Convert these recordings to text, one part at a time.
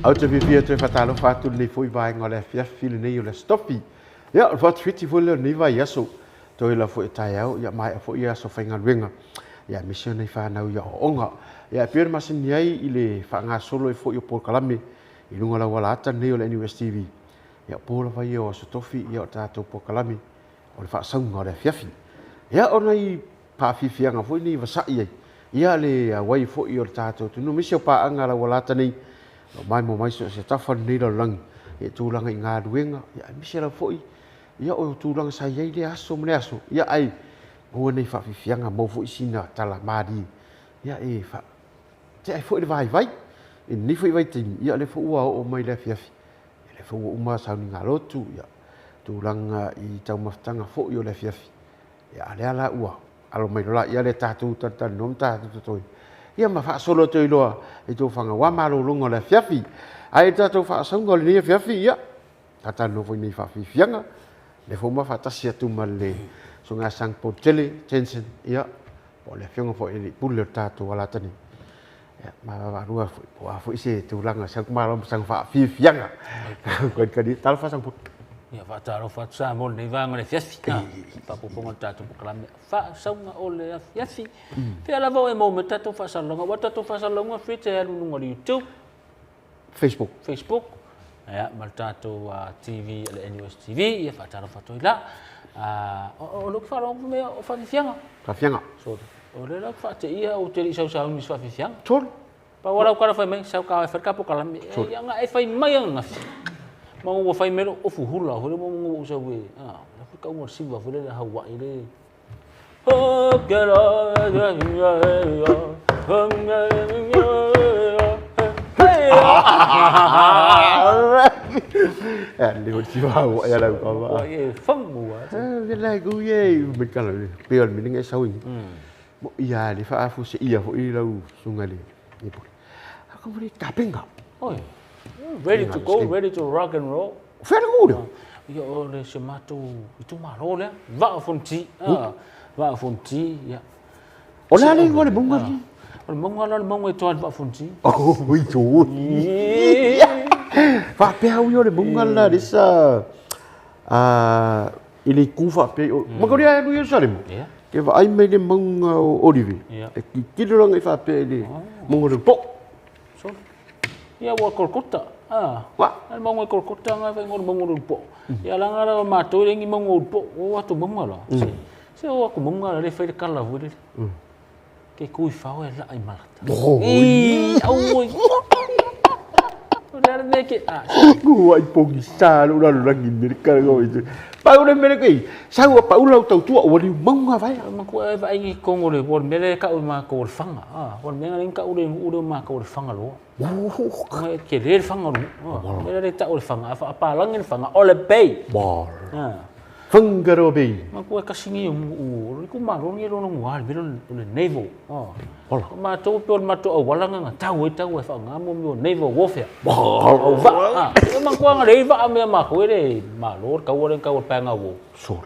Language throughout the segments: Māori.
Au te vivia te fatalo fatu nei foi vai ngole afiafi le nei o le stopi. Ia o fatu fiti foi le nei vai aso. Toi la foi tai au ia mai foi aso fainga ruenga. Ia mission nei fa na ia onga. Ia pier masini ai i le fanga solo e foi o por kalame. I lunga la wala ata nei o le NUS TV. Ia pola vai o aso tofi ia o tato por kalame. O le fa saunga o le afiafi. Ia ona i pa fifianga foi ni vasai ai. Ia le wai foi o tato tu no misio pa anga la wala ata nei. Mai mo mai se tafa nei la lang e tūlanga i ngā ruenga ia misi la foi ia o tūlanga sa iei le aso mene aso ia ai ngua nei whawhiwhianga mo foi sina tala maari ia e wha te ai foi le vai vai e ni foi vai tini ia le foi ua o mai le afiafi le foi ua uma sauni ngā lotu ia tūlanga i tau maftanga foi o le afiafi ia ale ala ua alo mai rola ia le tātou tatan nom tātou tatoi ia ma fa solo te loa e to fanga wa ma lo longo le fiafi ai ta to fa songo le fiafi ia tata no foi ni fa fianga le fo ma fa tasia tu male so nga sang po tele tension ia o le fianga fo ele pulle tato wala tani ia ma va rua fo ise tu langa sang ma lo sang fa fianga ko kadi tal fa sang ia whaataro whaatsa mo nei vanga le fiafi ka papoponga tātou pukalame whaasaunga o le fiafi pia lava o e mo me tātou whaasalonga wa tātou whaasalonga free te alu nunga le YouTube Facebook ia ma tātou TV le NUS TV ia whaataro whaatoi la o luk whaarong me o whaafianga so o le lak whaate ia o te li sau nis whaafianga tol pa wala ukara whai mai sau kawa e whatka pukalame ia nga e whai mai anga mau wa fai melo o fuhula hore mo ngo sa we ka mo siwa fole la hawaii le le ho siwa wa ya la ko ba ye fam mo le la gu ye me ka le pe mi nge sa wi mo ia le fa fu se ia fo i la sunga le ni po ka mo le kapenga oi ready to go, ready to rock and roll. Very good. Ia o le se matou i tu maro le va fonti ia o le ale ngole bunga o le monga e toan va fonti oi tu fa pe au yo le bunga la desa ili kufa pe ma ko dia no Yerusalem ke va ai me le monga olive e ki lo nga fa pe le monga le po ia wa Kolkata wa al mongo Kolkata nga fa ngor mongo po ia langa ra matou le ngi mongo po o atu monga la se o ku monga le fa le kala vo le ke kui fa o la ai malata au o le me ke ku ai pongi sa lo la ngi me ka go i pa o le me ke sa o pa o la tau tu o le monga vai ma ku ai vai ngi kongo le por me le ka o ma ko fanga por me ngi ka o le ma ka o fanga lo ke le fanga no le ta o fanga apa langin fanga o le bay bor fangaro bay ma ku ka singi o ku ma ro ni ro no wa bi le naval ma to pe ma to o wala nga tau e fanga mo mi naval warfare o va ma ku nga le va me ma ko le ma lo ka o pa nga wo so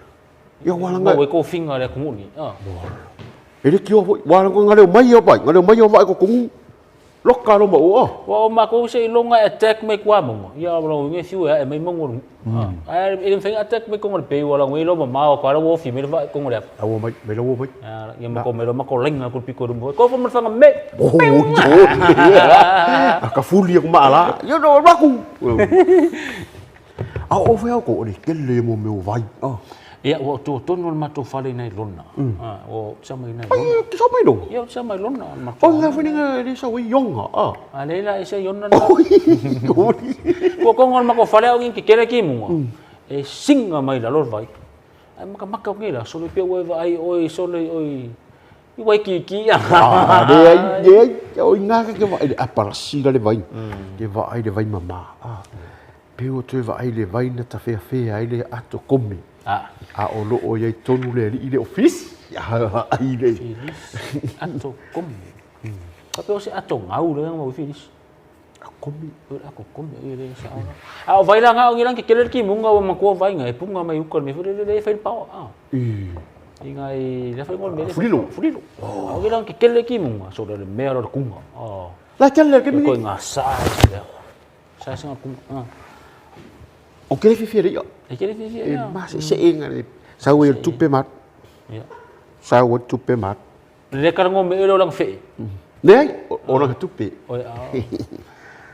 yo wala nga ko finga le ku ni ele ki o wala nga le mai o vai ko ku loka lo mo wa ma ko se longa attack me kwa mo ya lo nge fiu e me mo ai ele feng attack me ko ngol pe wala ngi lo ma ko ra wo fi me va ko ngol a wo mai me lo wo mai ya ma ko lenga ko piko mo ko fo mo fanga me ka fuli ko mala yo no ra ku o fe ko ni ke le mo me vai ia o to no mato fale nei lona o sama nei lona ki sama no ia sama lona o nga fini nga ni sa wi yonga ale la isa yonna ko ngol ma ko fale o ngi kere ki mo e singa mai la lor vai ai maka ngi la so le pe o vai oi so le oi i wai ki de o nga ke vai a parasi le vai ke vai le vai mama pe o te vai le vai na ta fe ai le ato komi o lo o ye tonu le ile office ya ai le ato kom pa pe se ato ngau le mo finis komi ile sa vai la ngau ngilang ke keler ki munga wa ma ko vai ngai punga mai ukol me le fa pa ingai la fa ngol me fulilo o ngilang ke keler ki munga so le me ro kunga la keler ke mi ko nga sa Sa singa kum. O ke fi ri. E ke fi E mas se inga ni. Sa o tupe mat. Ya. Sa o tupe mat. Le karango me elo lang fe. Nei, ora tupe. O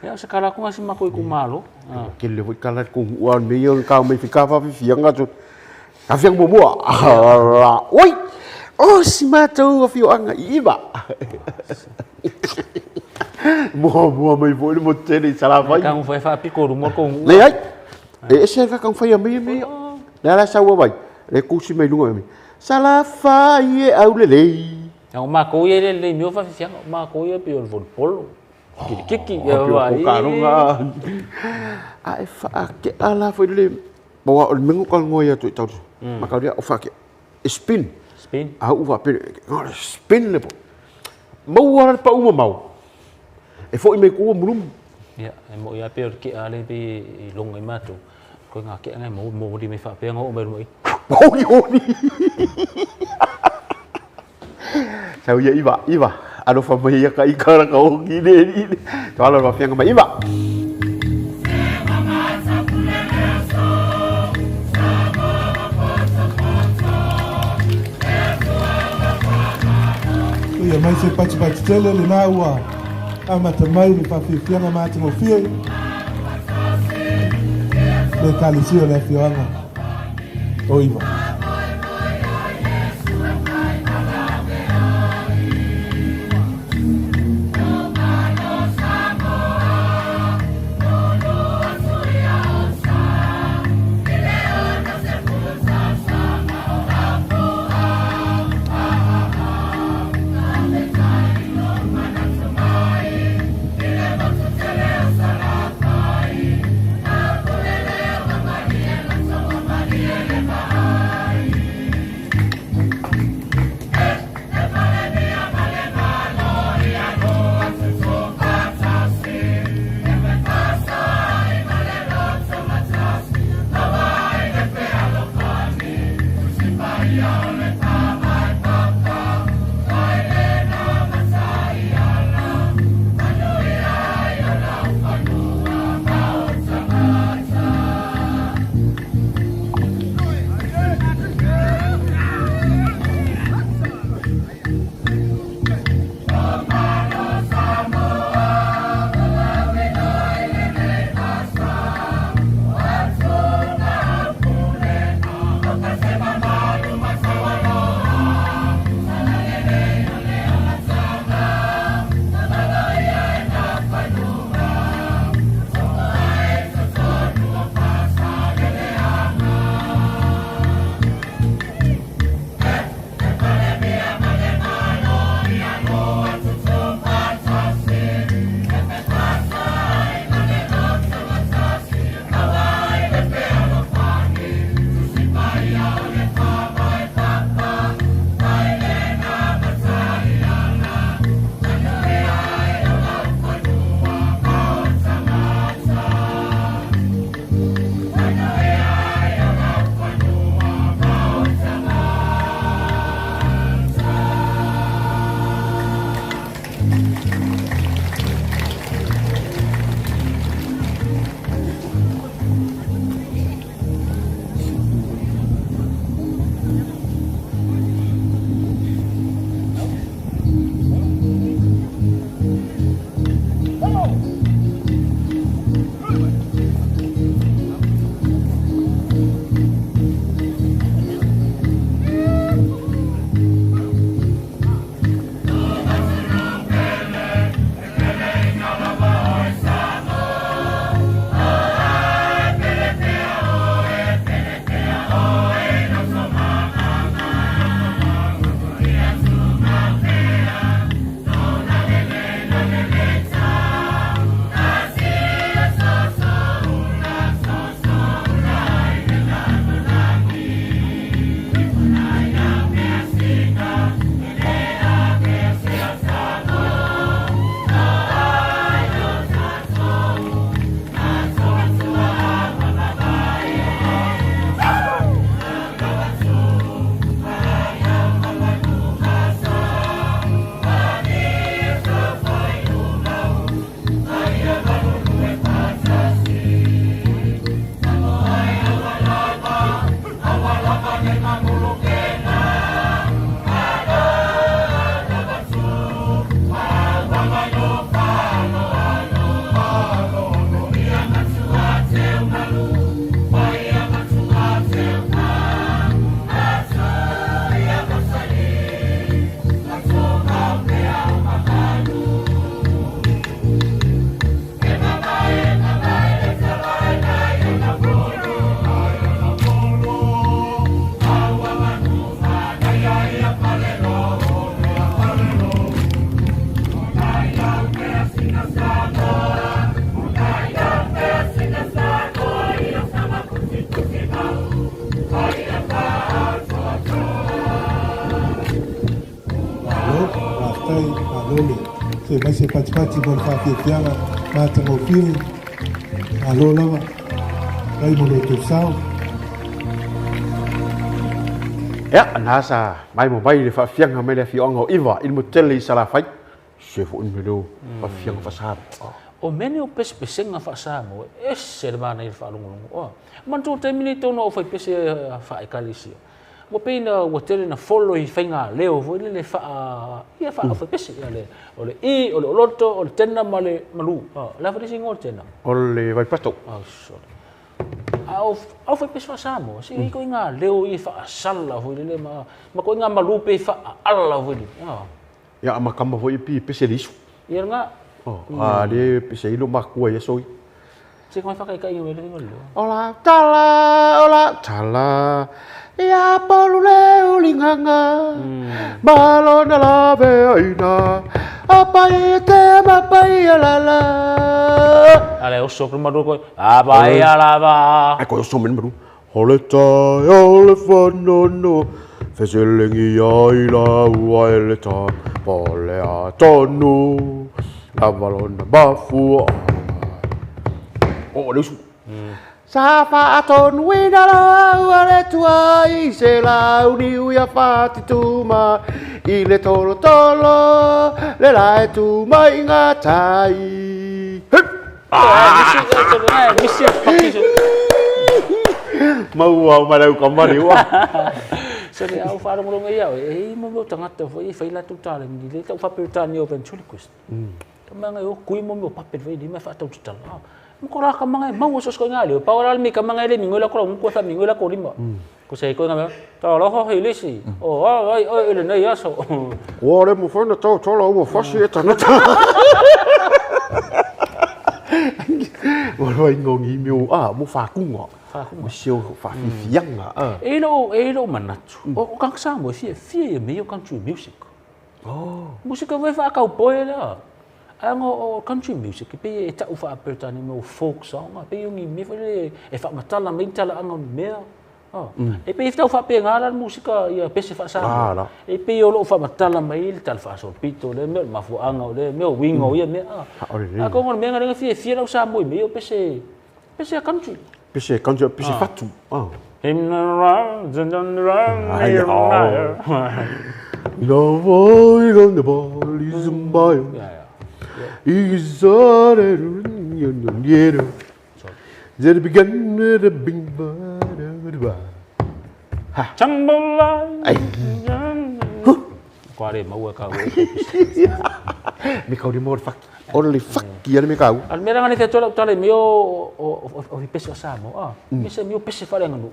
ya sekarang aku ngasih makoi kumalo. Ke le voi kala ku uan me yo ka me fika fa fi anga tu. Ka fi mo mo. Oi. Oh, si matou fi anga iba. Mo mai voi mo tele sala vai. Kang foi fa piko rumor ko. Nei ai. E se ka kang fai me me. La sa wa vai. Le ku si mai lunga me. Sala fai e au le lei. Yang mako ye le mio fa fi anga mako ye pi vol polo. Kiki ya vai. Ai fa ke ala foi le. Bawa o mengu kal ngoia tu tau. Maka dia o fa ke. Spin. Spin. Au va pe. Spin le. Mau ara pa uma mau. E foi me ku mulum. Ya, mo ya pe ki ale pi long ai matu. Ko nga ke ngai mo di me fa pe ngo me moi. Oh yo ni. Sao ya iba. Ano fa mai ka ikara ka o ki ni. Tala va fianga mai iba. Ia mai se pati tele le na ua. Ama tamai ni whawhiwhianga māti mo whiai. Le kalisi o le whianga. O iwa. se mai se pati mo le whawhiawhianga mātanga o whiri. Alo lava, kai mo lo tau sao. Ya, nasa mai mo mai le whawhianga mai le whionga o iwa, il mo tele i sala whai. Se fo un mero, whawhianga whasara. O mene o pese pesenga whaasa mo, se le mana i le whaalongolongo. Manto te mini tono o whai pese whaekalisia. Mo peina ua tele na folo i whainga leo, vo ile le whaa, ia whaa o whai pese, o le i, o le oloto, o le tena ma le malu. La whai singo o tena. O le vai pato. Au whai pese whaasa mo, si i ko inga leo i whaa sala, vo ile ma ko inga malu pe whaa ala, vo ile. Ya, makama vo i pese lisu. Ia nga, dia pese ilo makua ya soi. se ko whakai kai ngwe le ngol. Ola tala. Ya palule ulinganga. Balona la veina. Apa ite mapai alala. Ale oso ko madu ko. Apai alaba. Ai ko oso men madu. Ole fonono. Feselengi ai la uai ta. Pole atonu. Avalona bafu. Oh, Deus. Safa aton wina la ale tuai se la uni ya fati tuma ile tolo le la tu mai ngatai. Misi Mau marau kamari wa. Sere au faro mo ngai au e mo tangata foi faila tu tale ni le tau fapertani o ventriloquist. Kamanga o kui mo papel vai di me fa tau tala. Mo kora kamanga mau so sko ngali pa ora mi kamanga le mingola ko mo ko fa mingola ko lima. Ko sei ko ngame ta lo ho ile si. O ai ile nei aso. O le mo fona tau tolo o fasi e tanata. Mo vai ngongi mi mo fa kungo. Mo siu fa fianga. Elo manatu. O kang sa mo fie me o country music. Oh, música vai fa ka poe la. O country music pe e ta ufa aperta ni mo folk song pe yung mi fa e fa matala me tala ang me. E pe fa fa pe ngala música ia pe se fa sa. E pe yo lo fa matala me tal fa so pito le me ma fu anga le me wingo ia me. A ko ngon me ngala fie la sa mo me pe se country. Pe se country pe se fatu. Him around and around. No boy on the ball is a boy. Is all the There began with a bing ba. Chambola. Quare mau ka. Mi kau di mod fuck. Only fuck ya mi kau. Al merang ni te tole mio o pese samo. Mi se mio pese fare nganu.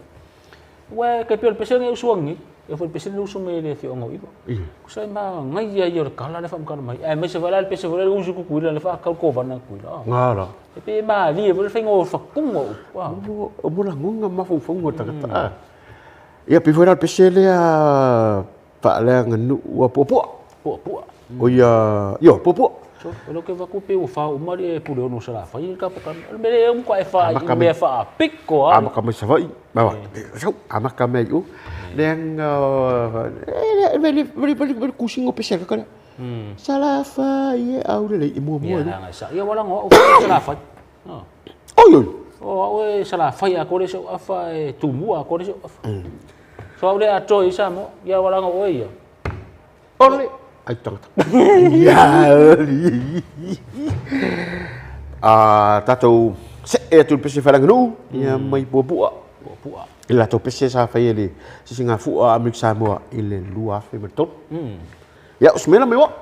Wa ke pio pese ngi usuangi. E foi pese no usu me le fio ngo ibo. Ku sai ma ngai ya yo kala le fam kana mai. E me se vala pese vala usu ku kuila le fa ka ko vana kuila. Ngala. E pe ma li e vo fe ngo fa kungo. Wa. O mo la ngunga ma fu ngo ta ta. Ya pe foi pese le a pa le nganu wa popo. Popo. O ya yo popo. So, lo que va couper o fa o mari e pure no sala. Fa il capo kan. El mere um qua fa, me fa picco. Ama kami savai. Bawa. So, ama kami u. Yang very kusingo pese ka. Sala fa ye au le mo mo. Ya nga sa. Ya wala ngo o sala fa. Oi. O e sala fa ya ko so afa e tumu a ko so. So le a toi sa mo. Ya wala ngo o ya. Ole. Ai tangata. Ya. Tato se e tu pese fa nganu. Ya mai bua. Ila to pese sa fa ele. Si singa fu a amik sa mo ile lua fe betul. Ya usmena me wa.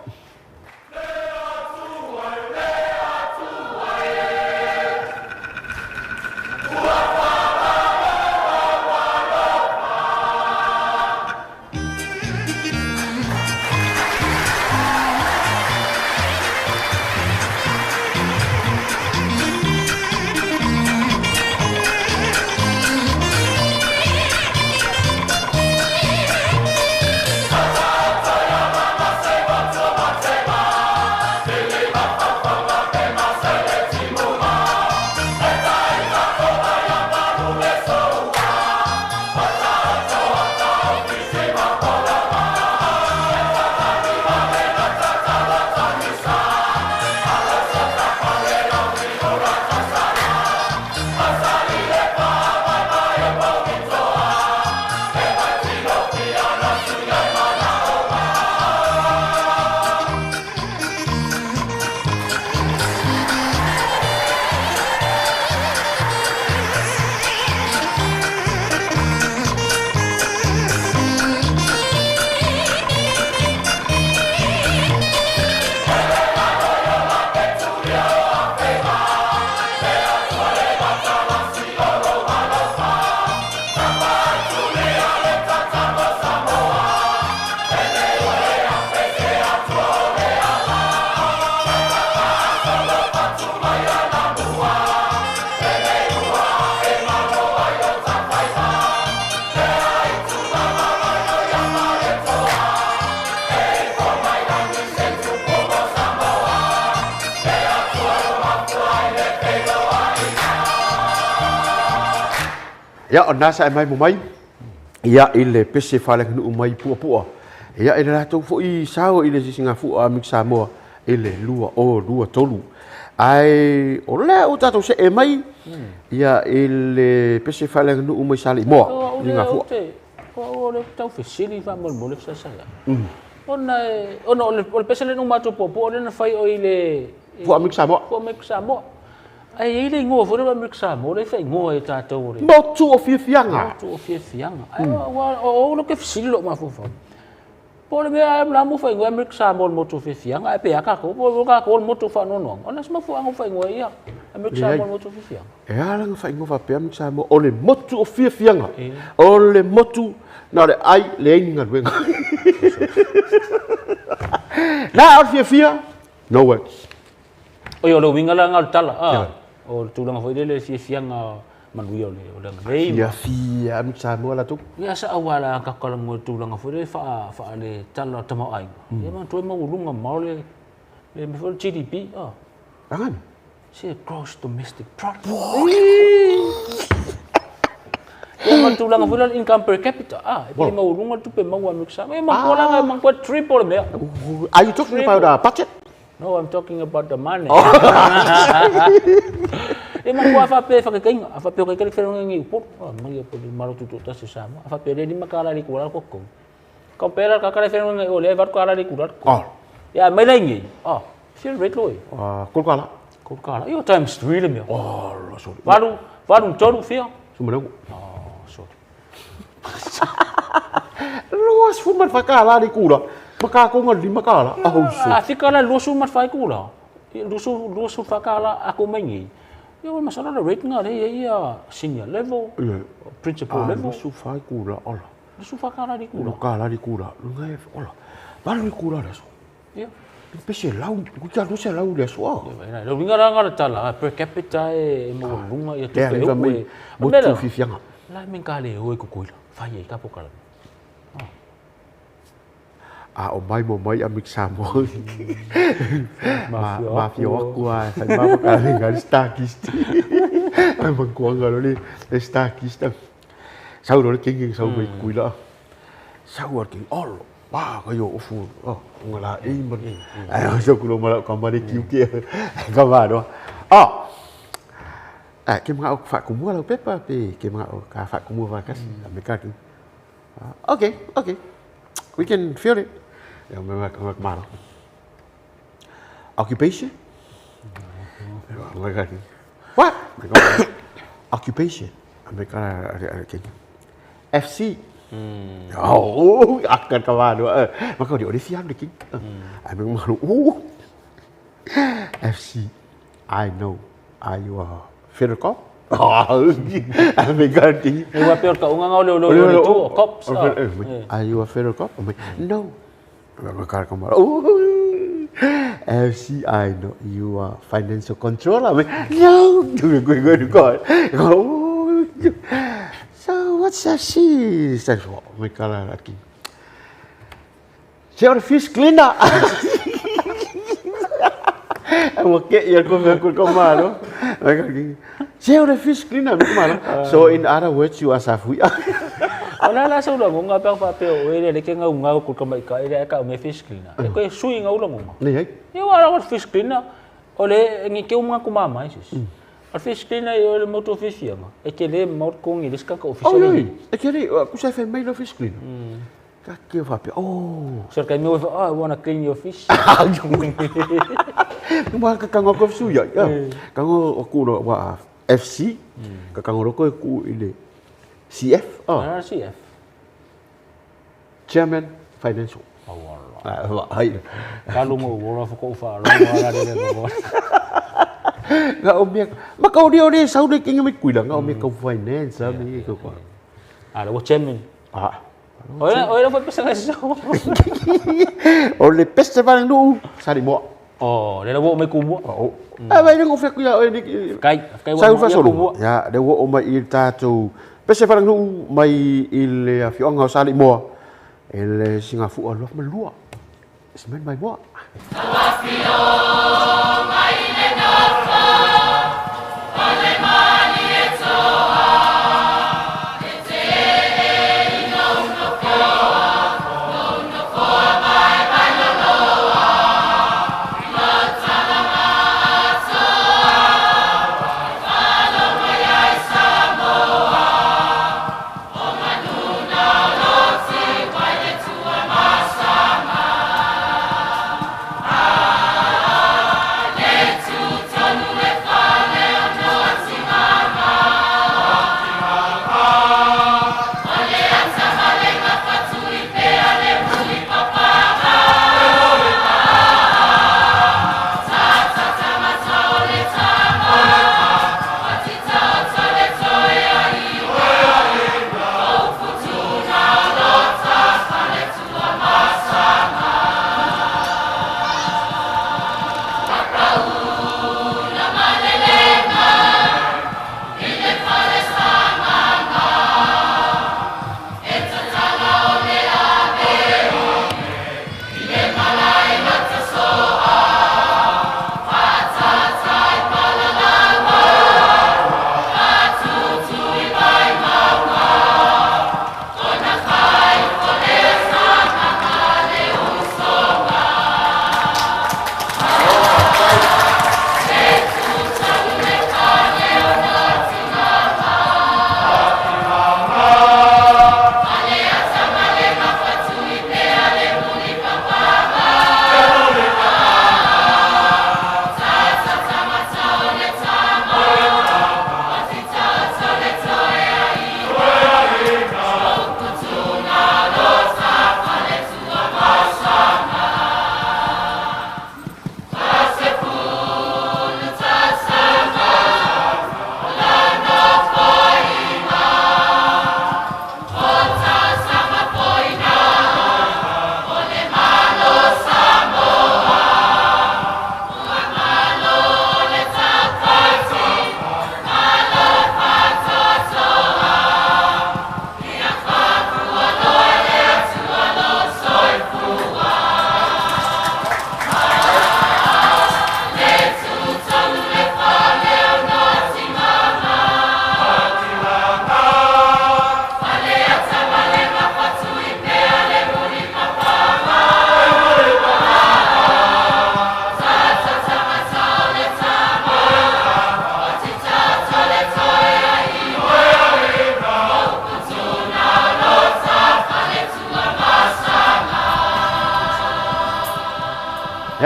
Ya ona sa mai mo mai. Ya ile pese fale nu mai pua. Ya ile la to fo I sao ile singa fu a mixa mo ile lua tolu. Ai o le o tato se e mai. Ya ile pese fale nu mai sali mo. Ninga fu. O le tau fesili fa mo le sa sa. Ona o le pese le no mato po le na fai o ile fu a mixa mo. Fu a mixa mo. Ai ile ngo fo le mixa mo le fai ngo e tato le. Mo tu o fianga. Mo tu o fianga. Ai o lo ke fesili lo ma fu fa. Po le mea la mo fai ngo mixa mo mo tu fianga e pe aka ko po ka ko mo tu fa no. Ona se mo fu ang fai ngo ia. Mixa mo tu fianga. E ala nga fai ngo fa pe mixa mo o le motu o fianga. O le motu na le ai le inga wenga. Na o fia no words. O yo lo winga la ngal tala. O tu lang foi le fianga manui o le rei. Fia mixa mo la tu. Ya sa awala ka kala mo tu lang foi fa le tala tama ai. Ya man tu mo lunga mo le me fo GDP. Angan. Si gross domestic product. Ya man tu lang foi income per capita. Pe mo lunga tu pe mo wa mixa. Me man ko lang man ko triple me. Are you talking about the budget? No, I'm talking about the money. Emang ko fa pe fa kaing, fa pe ka fer ngi por, mangi po di maru tutu ta se sama. Fa pe di makala di kular ko ko. Ko pera ka fer ngi o le var ko ala di kular ko. Ya mai lai ngi. Feel rate loi. Ko kala. Ko kala. Yo times 3 le me. Sorry. Varu toru fia. Sumero. Sorry. Luas fu man fa kala di kula. Maka ko ngal di makala. Fikala lusu mat fa kula. Lusu fa kala aku mengi. Yo masalah la rate nga ya senior level. Principal level. Lusu fa kula ola. Lusu fa kala di kula. Kala di kula. Ngai ola. Baru di kula dah so. Ya. Pese lau, ku ja do se lau dah so. Ya, lo vinga nga tala per capita mo lunga ya tu pe. Mo tu fianga. La men kale o ko kuila. Fa ye ka pokala. O mai mo mai a mixa mo. Mafia aku fai ma ka ngal stakist. Ai man ko ngal ni stakist. Sau đó kinh sau bị cùi lợ. Sau rồi kinh ba cái yo fu. Ngala mình. Ai sao ku lo còn mà đi cứu kia. Các bạn đó. Cái ngạo phải cũng mua đâu biết ba thì cái ngạo cả phải cũng mua vài cái. America kinh. Okay. We can feel it. Ya, memang marah. Occupation? Mereka ni. What? Occupation. Mereka ada kini. FC. Akan kawan dua. Maka dia siang dikit. Memang malu. FC. I know. Are you a federal cop? Mereka ni. Iwa pior ka unga ngau lo itu cops. Are you a federal cop? No. Mereka kamar. FCI no, you are financial controller. No, gue. So what's FC? That's what mereka lagi. Saya fish cleaner. Oke, ya kau malu. Mereka lagi. Saya fish cleaner, malu. So in other words, you are safi. Ona la sa ulang nga pa pe o ele le kenga unga ko kamai ka ele ka me fish cleaner. E ko sui nga ulang nga. Ni ai. Eu ara ko fish cleaner. Ole ngi ke unga ko mama isis. Al fish cleaner e le moto fish nga. E ke le mot ko ngi diska ka official. E ke le ku sa fe mai lo fish cleaner. Ka ke fa pe. Sir ka mi I wanna clean your fish. Kuma ka kango ko su ya. Kango ku ro wa FC. Ka kango ro ko ku ile CF? CF. Chairman Financial. Hai. Kalau mau bola ko fa lo ala de bo. Nga omia. Makau dia sau đây kinh mới quỷ là nga omia công finance á mi ko ko. Ada wo chairman. Oi lo foi pesang sao. Ole festival nu sari mo. De la wo mai kumu. Vai não foi cuia oi ni. Kai Sai fa solo. Ya, de wo mai ita tu pese farang nu mai ile afio ngau sali mo. Ele singa fu alof melua. Semen mai mo. Afio mai le nafa. Ale mani etsoa.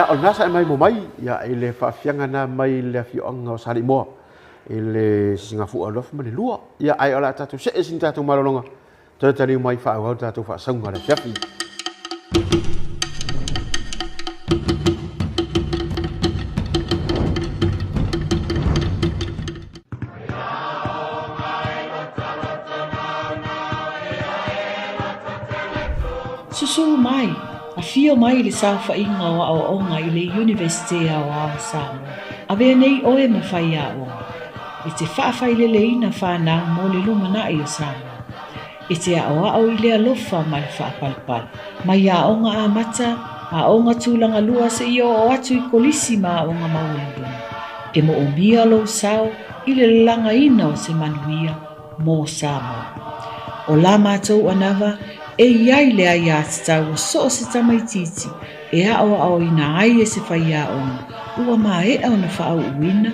Ya o nasa mai mo mai ya ile faafianga na mai le afioanga o sali mo ile singafu alof mani lua ya ai ola tatu se sinta tu malolonga totali mai fa au tatu fa sanga le fiafi Susu mai, a fio mai le saufa inga o onga i le University a o Samoa. A vea nei oe ma whai a o. I te whaafai le ina whanau mo le lumana i o Samoa. I te a o i le alofa mai whaapalpal. Mai a onga a mata, a onga tūlanga lua se i o atu i kolisi ma a onga maulundunga. E mo o mia lo sao i le langa ina o se manuia mo Samoa. O la mātou anava, e iai lea ia tau o so se tamaititi, e ao ina ai e se whai a onga. Ua maa e au na whaau uina,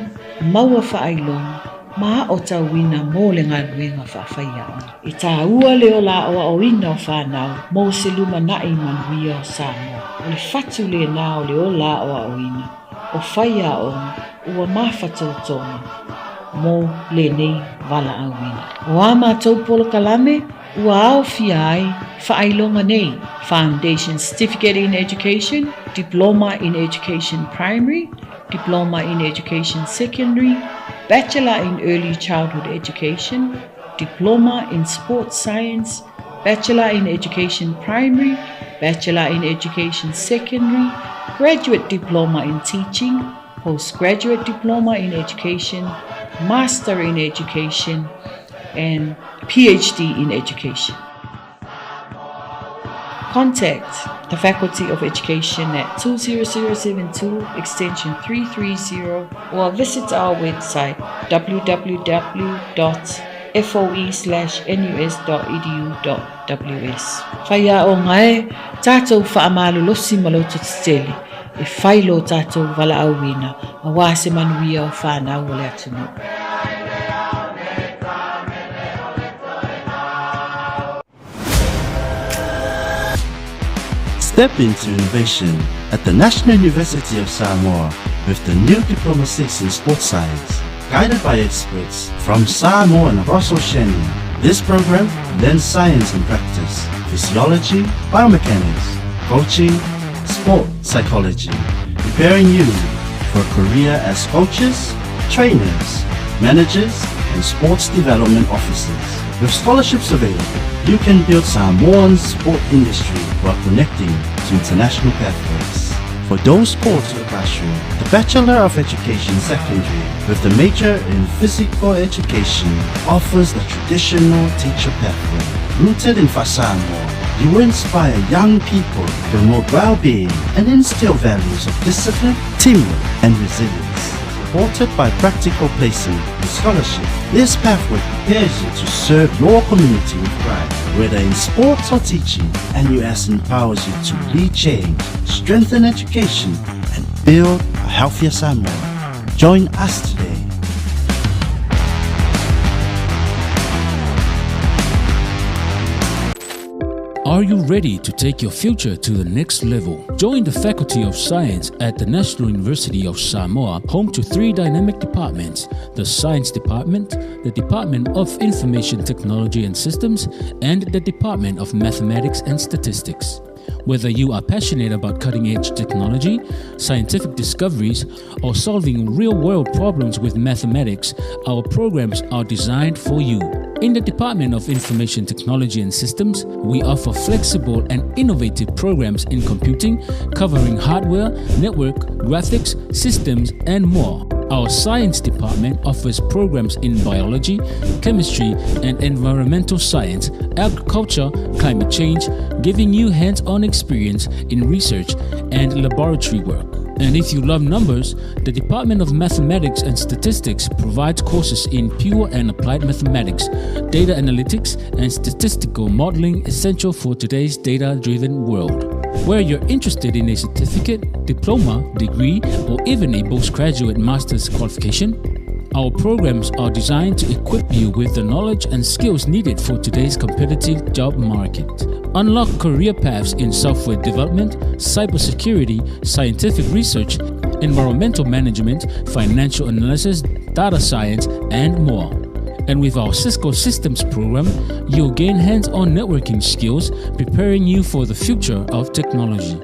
maua whaailonga, maa o tau wina mō le ngā nuenga whaawhai a onga. E tā ua leo la o ina o whanau, mō se luma nai manuia o Samoa. O le whatu le nā o le o la o ina, o whai a onga, ua maa whatou tonga, mō le nei wala au ina. O a mātou polo kalame, ua au fia ai, whaailonga nei, Foundation Certificate in Education, Diploma in Education Primary, Diploma in Education Secondary, Bachelor in Early Childhood Education, Diploma in Sports Science, Bachelor in Education Primary, Bachelor in Education Secondary, Graduate Diploma in Teaching, Postgraduate Diploma in Education, Master in Education, and PhD in Education. Contact the Faculty of Education at 20072 extension 330 or visit our website www.foe/nus.edu.ws. Whaia o ngai, tātou whaamalulosi maloto titele, e whailo tātou wala auina, a wāse manuia o whānau o le atunu. Step into innovation at the National University of Samoa with the new Diploma 6 in Sports Science, guided by experts from Samoa and across Oceania. This program blends science and practice, physiology, biomechanics, coaching, sport psychology, preparing you for a career as coaches, trainers, managers, and sports development officers. With scholarships available, you can build Samoa's sport industry while connecting to international pathways. For those called to the classroom, the Bachelor of Education Secondary with the major in Physical Education offers the traditional teacher pathway. Rooted in Samoa, you will inspire young people to promote well-being and instill values of discipline, teamwork, and resilience. Supported by practical placement and scholarship, this pathway prepares you to serve your community with pride, whether in sports or teaching, and NUS empowers you to lead change, strengthen education, and build a healthier Samoa. Join us today. Are you ready to take your future to the next level? Join the Faculty of Science at the National University of Samoa, home to 3 dynamic departments: the Science Department, the Department of Information Technology and Systems, and the Department of Mathematics and Statistics. Whether you are passionate about cutting-edge technology, scientific discoveries, or solving real-world problems with mathematics, our programs are designed for you. In the Department of Information Technology and Systems, we offer flexible and innovative programs in computing, covering hardware, network, graphics, systems, and more. Our Science Department offers programs in biology, chemistry, and environmental science, agriculture, climate change, giving you hands-on experience in research and laboratory work. And if you love numbers, the Department of Mathematics and Statistics provides courses in pure and applied mathematics, data analytics, and statistical modeling essential for today's data-driven world. Whether you're interested in a certificate, diploma, degree, or even a postgraduate master's qualification, our programs are designed to equip you with the knowledge and skills needed for today's competitive job market. Unlock career paths in software development, cybersecurity, scientific research, environmental management, financial analysis, data science, and more. And with our Cisco Systems program, you'll gain hands-on networking skills, preparing you for the future of technology.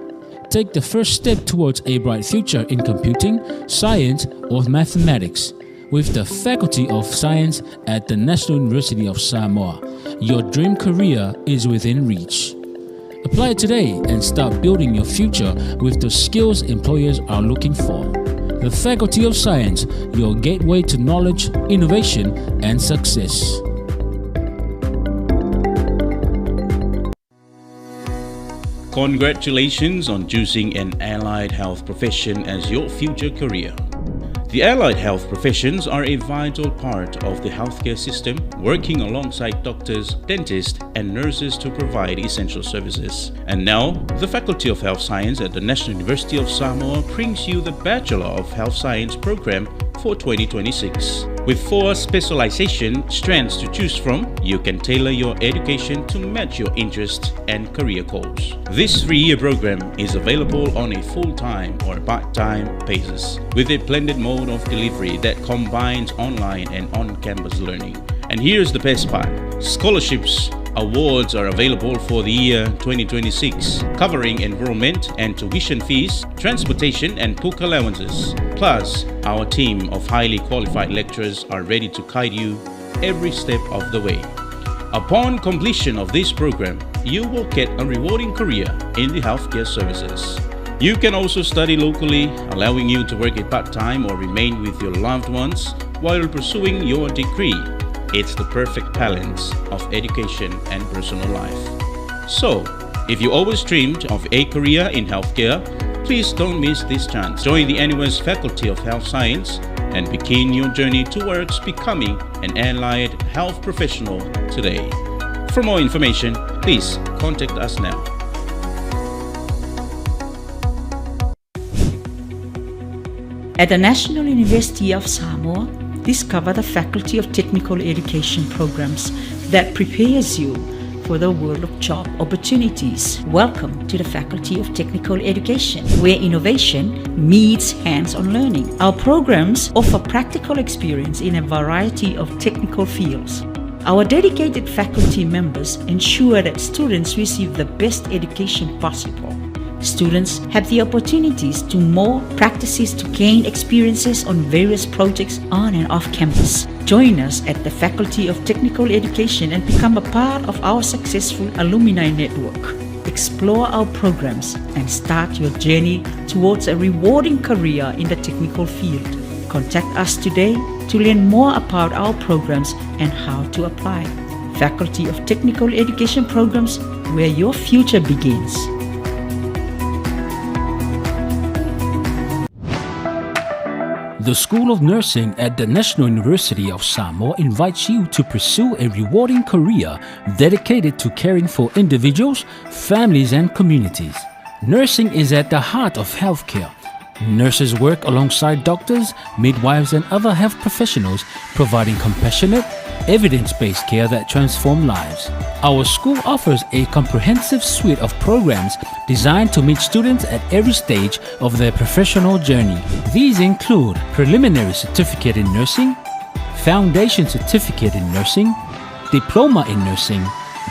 Take the first step towards a bright future in computing, science, or mathematics with the Faculty of Science at the National University of Samoa. Your dream career is within reach. Apply today and start building your future with the skills employers are looking for. The Faculty of Science, your gateway to knowledge, innovation, and success. Congratulations on choosing an allied health profession as your future career. The allied health professions are a vital part of the healthcare system, working alongside doctors, dentists, and nurses to provide essential services. And now, the Faculty of Health Science at the National University of Samoa brings you the Bachelor of Health Science program for 2026. With 4 specialization strands to choose from, you can tailor your education to match your interests and career goals. This 3-year program is available on a full-time or part-time basis, with a blended mode of delivery that combines online and on-campus learning. And here's the best part: scholarships awards are available for the year 2026, covering enrollment and tuition fees, transportation and book allowances. Plus, our team of highly qualified lecturers are ready to guide you every step of the way. Upon completion of this program, you will get a rewarding career in the healthcare services. You can also study locally, allowing you to work a part-time or remain with your loved ones while pursuing your degree. It's the perfect balance of education and personal life. So, if you always dreamed of a career in healthcare, please don't miss this chance. Join the NUS Faculty of Health Science and begin your journey towards becoming an allied health professional today. For more information, please contact us now. At the National University of Samoa, discover the Faculty of Technical Education programs that prepares you for the world of job opportunities. Welcome to the Faculty of Technical Education, where innovation meets hands-on learning. Our programs offer practical experience in a variety of technical fields. Our dedicated faculty members ensure that students receive the best education possible. Students have the opportunities to more practices to gain experiences on various projects on and off campus. Join us at the Faculty of Technical Education and become a part of our successful alumni network. Explore our programs and start your journey towards a rewarding career in the technical field. Contact us today to learn more about our programs and how to apply. Faculty of Technical Education programs, where your future begins. The School of Nursing at the National University of Samoa invites you to pursue a rewarding career dedicated to caring for individuals, families, and communities. Nursing is at the heart of healthcare. Nurses work alongside doctors, midwives, and other health professionals, providing compassionate, evidence-based care that transform lives. Our school offers a comprehensive suite of programs designed to meet students at every stage of their professional journey. These include Preliminary Certificate in Nursing, Foundation Certificate in Nursing, Diploma in Nursing,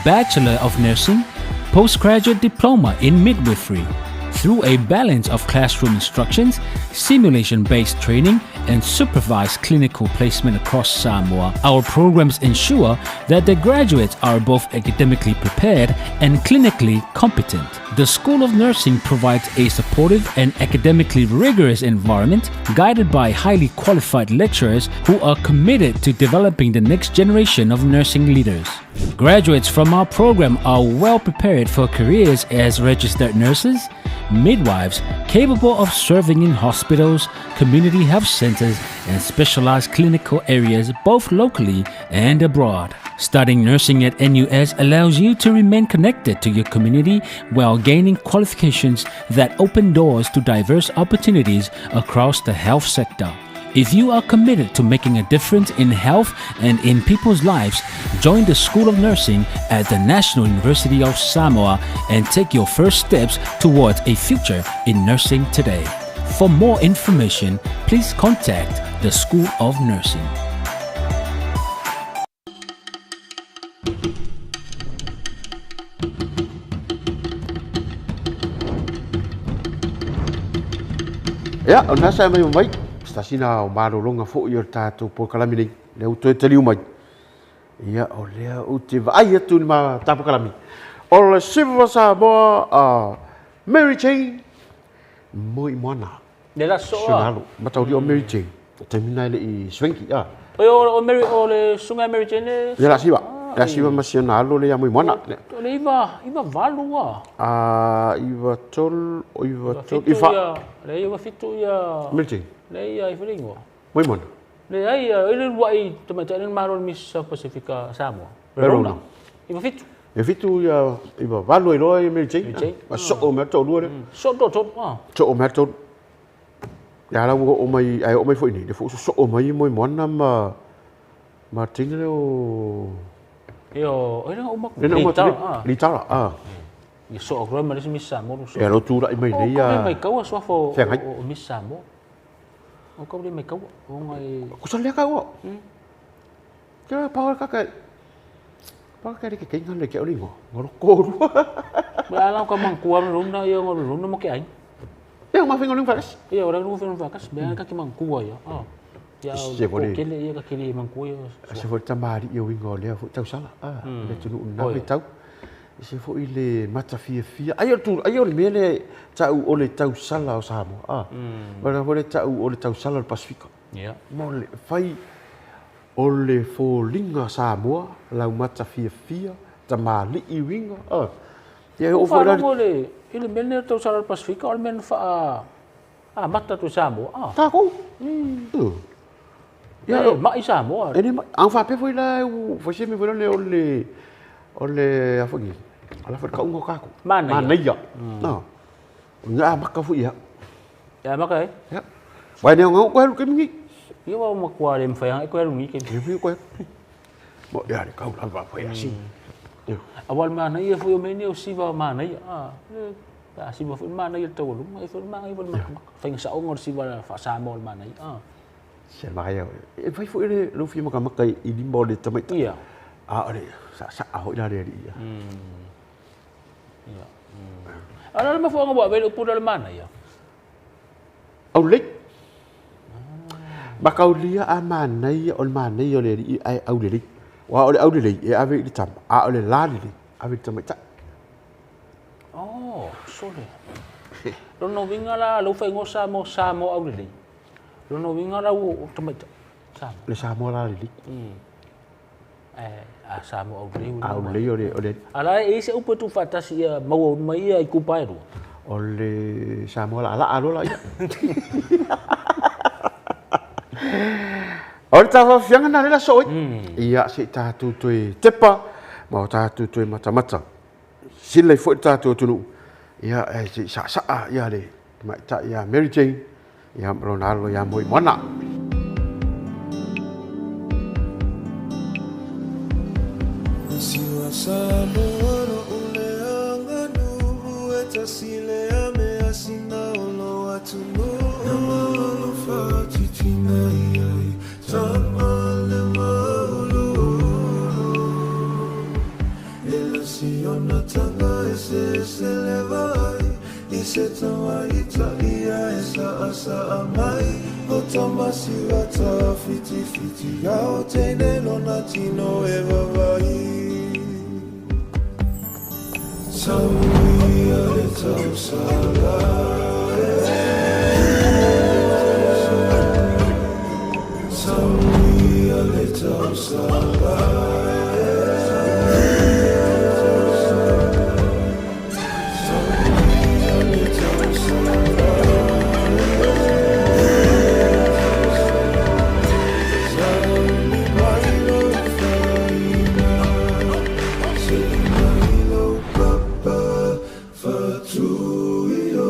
Bachelor of Nursing, Postgraduate Diploma in Midwifery. Through a balance of classroom instructions, simulation-based training, and supervised clinical placement across Samoa, our programs ensure that the graduates are both academically prepared and clinically competent. The School of Nursing provides a supportive and academically rigorous environment, guided by highly qualified lecturers who are committed to developing the next generation of nursing leaders. Graduates from our program are well prepared for careers as registered nurses, midwives capable of serving in hospitals, community health centers, and specialized clinical areas both locally and abroad. Studying nursing at NUS allows you to remain connected to your community while gaining qualifications that open doors to diverse opportunities across the health sector. If you are committed to making a difference in health and in people's lives, join the School of Nursing at the National University of Samoa and take your first steps towards a future in nursing today. For more information, please contact the School of Nursing. Ya, ona sa mai mai. Stasina o marolonga fo i o tātou po kalami nei. Leu toi te liu mai. Ia o lea o te vai atu ni ma tātou kalami. O le siwa sa moa Mary Jane. Moi moana. Le la so. Sunalo. Matau di o Mary Jane. Te mina le i swenki. O le sunga Mary Jane. Le la siwa. La siwa masionalo le ia moi moana. Le iwa valu Iwa tol. Le iwa fitu ia. Mary Jane. Le ia i whalingo. Moi moana. Le ai ile wai tamata ni maro ni South Pacifica Samoa. Verona. Iwa fitu. E fitu ia iwa valu i loa i Mary Jane. Ma so o mea tau lua le. So to. So o mea tau. Ia la o mai fo ini. Le fo so o mai moi moana ma tina le o. Io o mak. Litara. Ia so o grama le missa mo. E lo tu rai mai nei ia. Mai kaua so fo o missa mo. O kau le mai kaua. O ngai. Ku sa le ka o. Ke pa ka ka. Pa ka ke ngan le ke o lingo. Ngoro ko. Ba la ka man kuam runa ia ngoro runa mo ke ai. Ia ma fingo ling fakas. Ia ora nu fingo fakas. Ba ka ki man kua ia. Ya o kele ia ka kele man kua ia. Se fo tamari ia wingo le fo tau sala. Le tunu na le tau. Se fo ile mata fia. Ai o le mele tau o le tau sala o Samoa. Ba le tau o le tau sala o Pasifika. Ia. Mo le fai o le fo linga Samoa lau mata fia tamali i winga. Ia o fo la ile mele tau sala o Pasifika o men fa mata tu Samoa. Ta ko. Ya mai Samoa. Ene ang fa pe foi la fo se me foi o le afongi. Ala fa ka ungo ka ko. Mana ya. No. Nga maka fu ya. Ya maka ya. Vai ne ngau ko ke mi. Ia wa ma kwa le mfa yang ko ngi ke. Ke ko. Mo ya le ka ula va foi assim. Awal mana ia foi o meni o siva mana ia. Ta siva foi mana ia to lu. Ai foi mana ia fa sa ngor siva fa Samoa mana ia. Se mai e vai foi le lu fi maka maka i limbo le tamai. Ia. Ole sa ho ila le ia. Iya. Ala ma fo nga ba upu dal mana ya? Au le. Ba kau lia a mana ia ol mana ia le i ai au le. Wa ole au le e ave i tam. A ole la le. Ave tam ta. Oh, sole. Rono winga la lo fa ngosa mo au le. Rono winga la o tam ta. Sam. Le Samoa la le. Samoa au le ole. Ala e se upu tu fatasi ia mau mai ia i kupai ro. Ole Samoa la alo la ia. Ora tava fianga na la soi. Ia se tatu toi tepa, ma tatu toi mata. Sile fo tatu tunu. Ia se sa ia le. Ma ta ia Mary Jane. Ia Ronaldo ia moi mana. Samoa o le anganu e tasile a me asina o lo atunu e malo fati tina iai tama le maulu e la siona tanga e se levai i se tawa ita ia e sa asa amai o tamasi wata fiti au teine lona tino e vavai Sauia le tau sala Sauia le tau sala Fatui o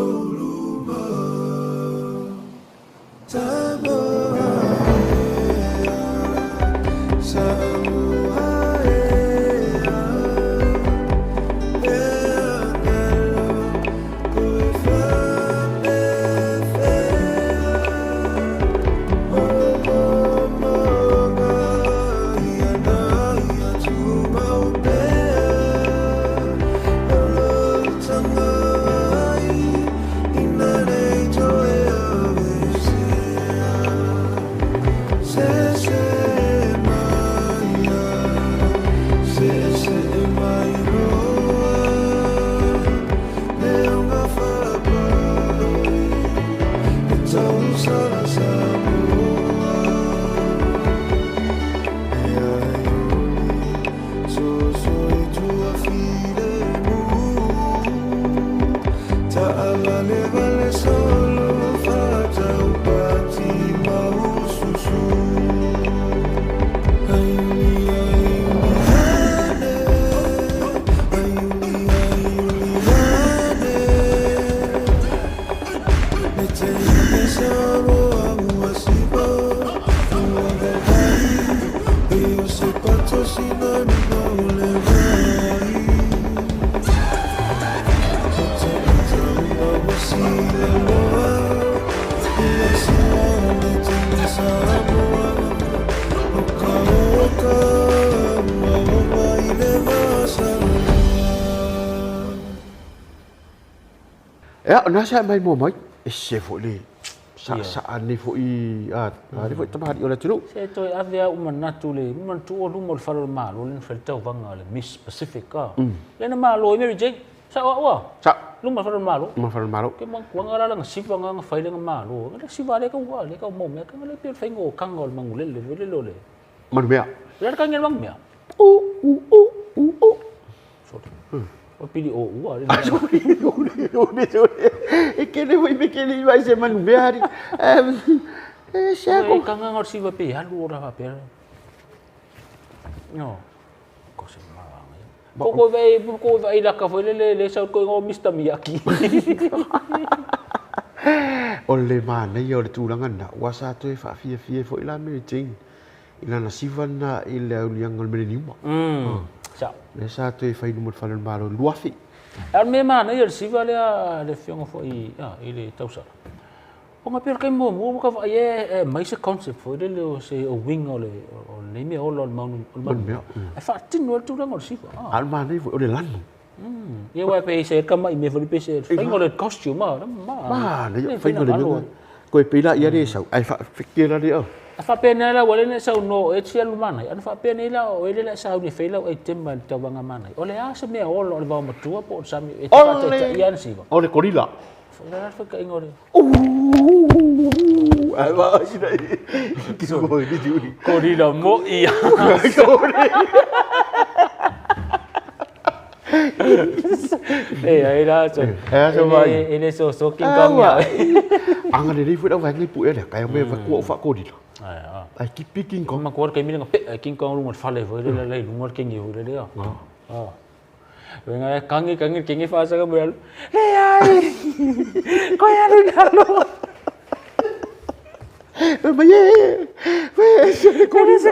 na sa mai mo mai se fo le sa ni fo I ni fo tama di ola tulu se to avea manatu le mantu o lumo falo malo le felta vanga le Miss Pacific ka le na malo Mary Jane sa wa sa lumo falo malo ke mang kuanga la nga sifa nga fai le nga malo le sifa le ka wa le ka mo me ka le pe fai ngo kangol mangule le le man mea le ka ngel mang mea o pili o ua le e ke le voi me ke le vai se man mea ri se ko kanga ngor sifa pe halu ora pa pe no ko se ma ko vai la ka foi le sa ko ngo Mr Miyaki o le mana I o le tūranga na wasa to e whaafiafia fo ila Mary Jane ila na sivana I le aulianga le niuma sa le sa to e whainu mo whalan maro luafi ar me mana I le siva le fionga fo I le tausara o nga per kai mo ka va e mai se concept fo le se o wing o le me o lo manu e fa tin no tūranga o siva al mana o le lanu ye wa pe se ka mai me fo pe se fai ngo le costume ma le fai ngo le ko e pila ia re sau ai fa fikira le o fa pena la wale ne sa no e tia lumana an fa pena la o ele la sa ni fela o tema ta banga mana o le asa me o lo va mo tua po sa mi e ta ta ian siva o le korila fa fa ka ingore ai va si dai ki so mo di juri korila mo ia ai la so vai ele so king kong ya anga le fu da va ngi pu ele kai me va ko fa ko di ai ki picking ko ma ko kai mi nga king kong lu mo fa le vo le lu mo king yu le ya venga kangi king fa sa ka mo le ai ko ya lu na lo ma ye se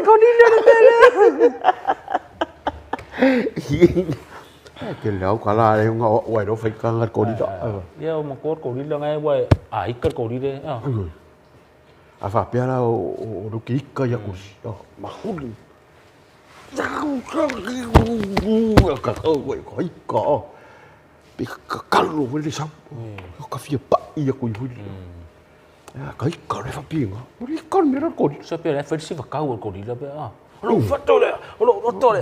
ko di le ke leo ka la le nga wai do fai ka ngar ko di da ya mo ko di la ngai wai ai ka ko di de a fa pia la o do ki ka ya ku ma huli ka ko wai ko pi ka lu wi li sam ka fi pa I ya ku huli ya ka ka le fa pi nga ri ka mi ra ko di so pe la fa si va ka ko di la pe lo fatto le lo to le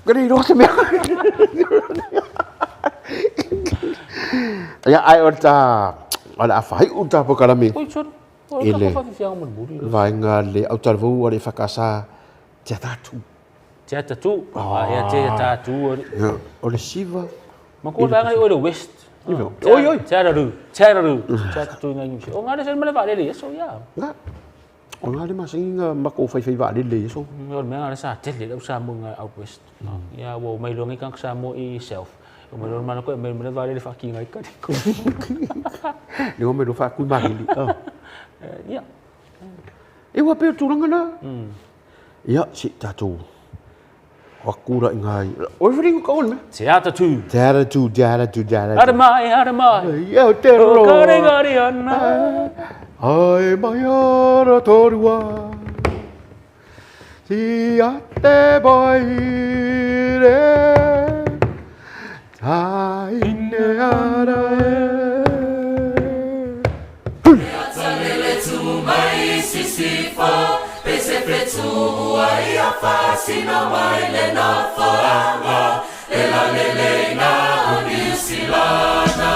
cái đó xem ya ai ota ala fai uta po kala mi ele vai nga le autar vu ore fakasa teatro teatro ore siva ma ko va ngai ore west oi teatro ngai o ngare sen mele va le so ya o ngale ma singa ma ko fai va le so ngor me ngare sa tele le sa mo ngai out west ya wo mai lo ngai kan sa mo I self o me lo mana ko me va le fa ki ngai ka ko ni o me lo fa ku ma li ya e wa pe tu ngana ya si tatu wa ku ra ngai o ring ko me teatro ada mai ya te ro kare ana ai mai ara torua si ate bai re ai ne ara Atalele tu mai sisifo pese pretu ai afasi na mai le na fanga ela lele na unisilana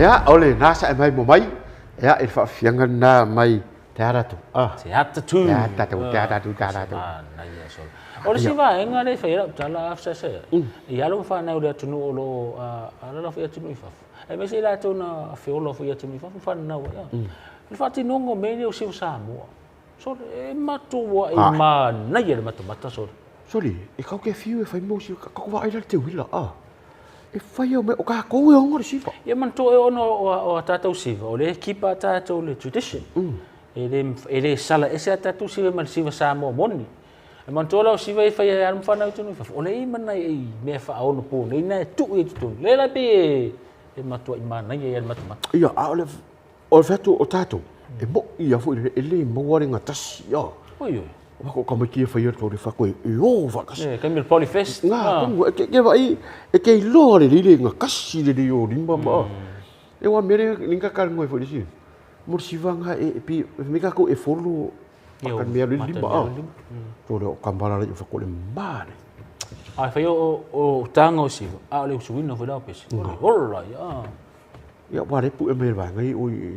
Ya, ole nasa mai mo mai. Ya, il fa fiangana mai te ara tu. Te ata tu. Te ata tu. Na ia so. O le siva e ngā rei whai rau tala afsa se. I alo whanau rea tunu o lo ala whai atunu i whafu. E me se la tau na whiola whai atunu i whafu whanau ia. Le whati nongo mene o siu Samoa. So e matua e ma nai e le matamata so. Sorry, e kau ke fiu e whai mo siu kau wa aira te wila. E whai o me o ka kou e ongo le siva. Ia manto e ono o tātou siva. O le kipa tātou le tradition. E le sala e se a tātou siva ma le siva Samoa moni. E mantola o siva e whai e aram whanau tunu i whafu. O le i mana e mea wha aono pō. Nei nai tu e tutunu. Le la pe e matua i mana i e matamata. Ia, o le whatu o tātou. E mo i a fo e le maware ngā tasi. Oi oi. Wako ka mai kia whai ato le whako e o wakas. E kamil polyfest. Ngā, kongo, ke wai, e kei loa le lile ngā kasi le li o rimba ma. E wa mere ninga karango e fo le si. Mo siva ngā e pi, mika ko e folo. Pakan mea le rimba. Tō le o kambara le whako le mare. Ai whai o tanga o siva. A le usuina whai lau pesi. Ora, ia. Ia, wa repu e mea ngai oi.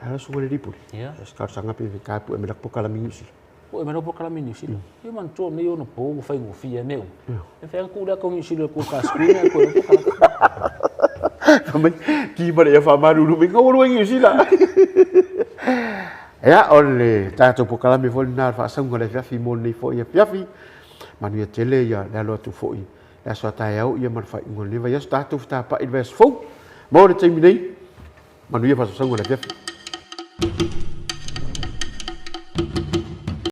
Hala sunga le ripu. Ia. Skar sanga pe ka pu e mea po kala mingi si. O e mena po kala mingi si. Ia man tō nei ono po o whai ngofia meu. E whai ku da ko mi si le ko ka skrina ko e po kala. Ki mare e whamaru me ngoro ngi si la. Ea, ole, tātou po kalame fo nā whaasaunga le whiawhi mō nei fo ia whiawhi. Manu ia tele ia le aloa tu fo i. Le aso atai au ia marwhai ingo lewa iaso tātou whita pa i le fau. Mō le taimi nei, manu ia whaasaunga le whiawhi.